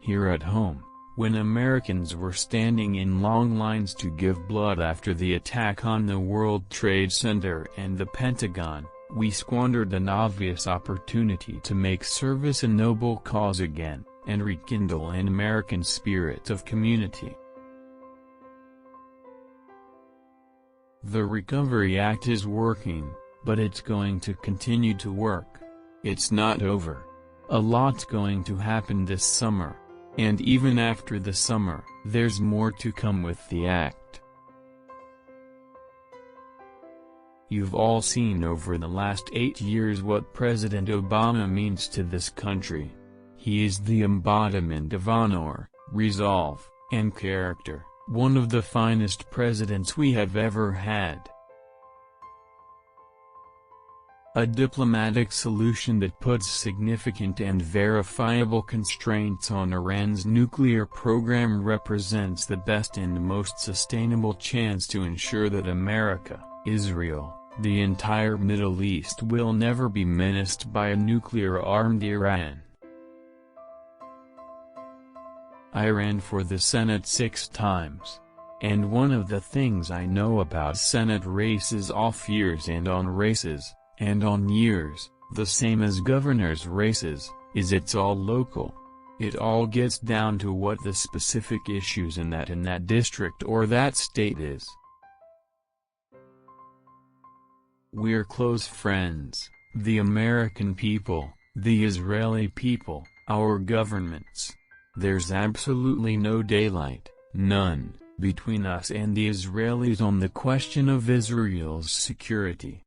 Here at home, when Americans were standing in long lines to give blood after the attack on the World Trade Center and the Pentagon, we squandered an obvious opportunity to make service a noble cause again, and rekindle an American spirit of community. The Recovery Act is working, but it's going to continue to work. It's not over. A lot's going to happen this summer. And even after the summer, there's more to come with the act. You've all seen over the last 8 years what President Obama means to this country. He is the embodiment of honor, resolve, and character, one of the finest presidents we have ever had. A diplomatic solution that puts significant and verifiable constraints on Iran's nuclear program represents the best and most sustainable chance to ensure that America, Israel, the entire Middle East will never be menaced by a nuclear-armed Iran. I ran for the Senate 6 times. And one of the things I know about Senate races off years and on races, and on years, the same as governor's races, is it's all local. It all gets down to what the specific issues in that district or that state is. We're close friends, the American people, the Israeli people, our governments. There's absolutely no daylight, none, between us and the Israelis on the question of Israel's security.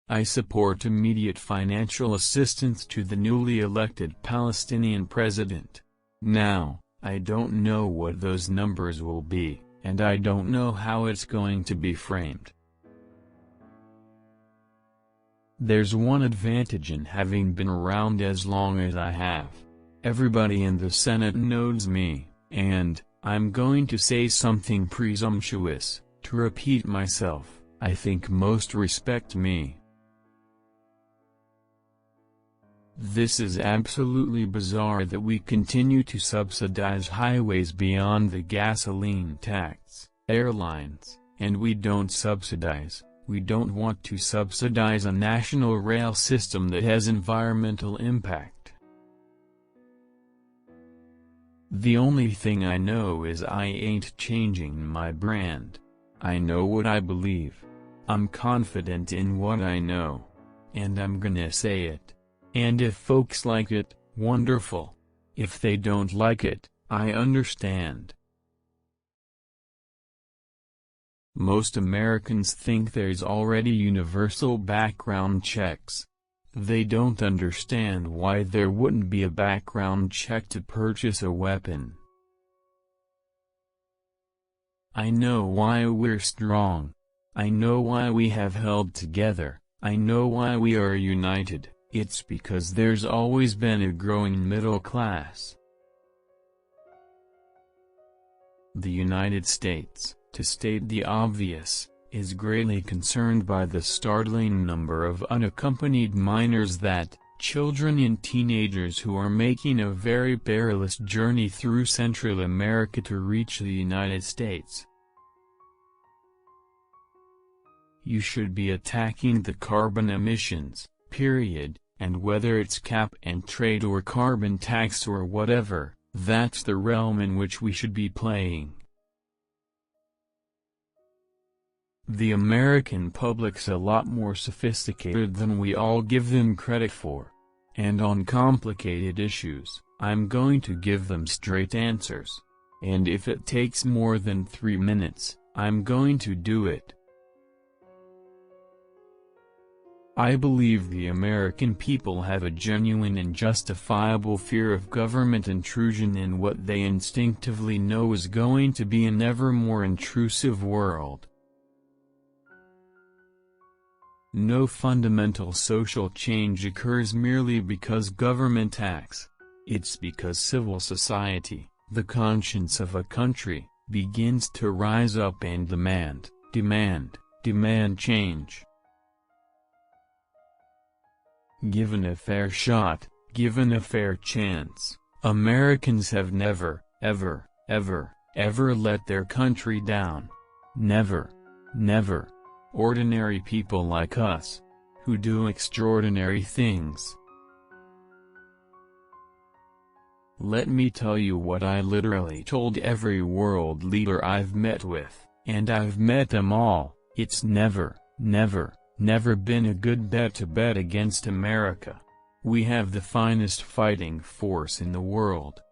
I support immediate financial assistance to the newly elected Palestinian president. Now, I don't know what those numbers will be, and I don't know how it's going to be framed. There's one advantage in having been around as long as I have. Everybody in the Senate knows me, and, I'm going to say something presumptuous, to repeat myself, I think most respect me. This is absolutely bizarre that we continue to subsidize highways beyond the gasoline tax, airlines, and we don't want to subsidize a national rail system that has environmental impact. The only thing I know is I ain't changing my brand. I know what I believe. I'm confident in what I know. And I'm gonna say it. And if folks like it, wonderful. If they don't like it, I understand. Most Americans think there's already universal background checks. They don't understand why there wouldn't be a background check to purchase a weapon. I know why we're strong. I know why we have held together. I know why we are united. It's because there's always been a growing middle class. The United States, to state the obvious, is greatly concerned by the startling number of unaccompanied minors children and teenagers who are making a very perilous journey through Central America to reach the United States. You should be attacking the carbon emissions, period. And whether it's cap and trade or carbon tax or whatever, that's the realm in which we should be playing. The American public's a lot more sophisticated than we all give them credit for. And on complicated issues, I'm going to give them straight answers. And if it takes more than 3 minutes, I'm going to do it. I believe the American people have a genuine and justifiable fear of government intrusion in what they instinctively know is going to be an ever more intrusive world. No fundamental social change occurs merely because government acts. It's because civil society, the conscience of a country, begins to rise up and demand change. Given a fair shot, Given a fair chance, Americans have never, ever, ever, ever let their country down. Never. Never. Ordinary people like us, who do extraordinary things. Let me tell you what I literally told every world leader I've met with, and I've met them all. It's never, never, never been a good bet to bet against America. We have the finest fighting force in the world,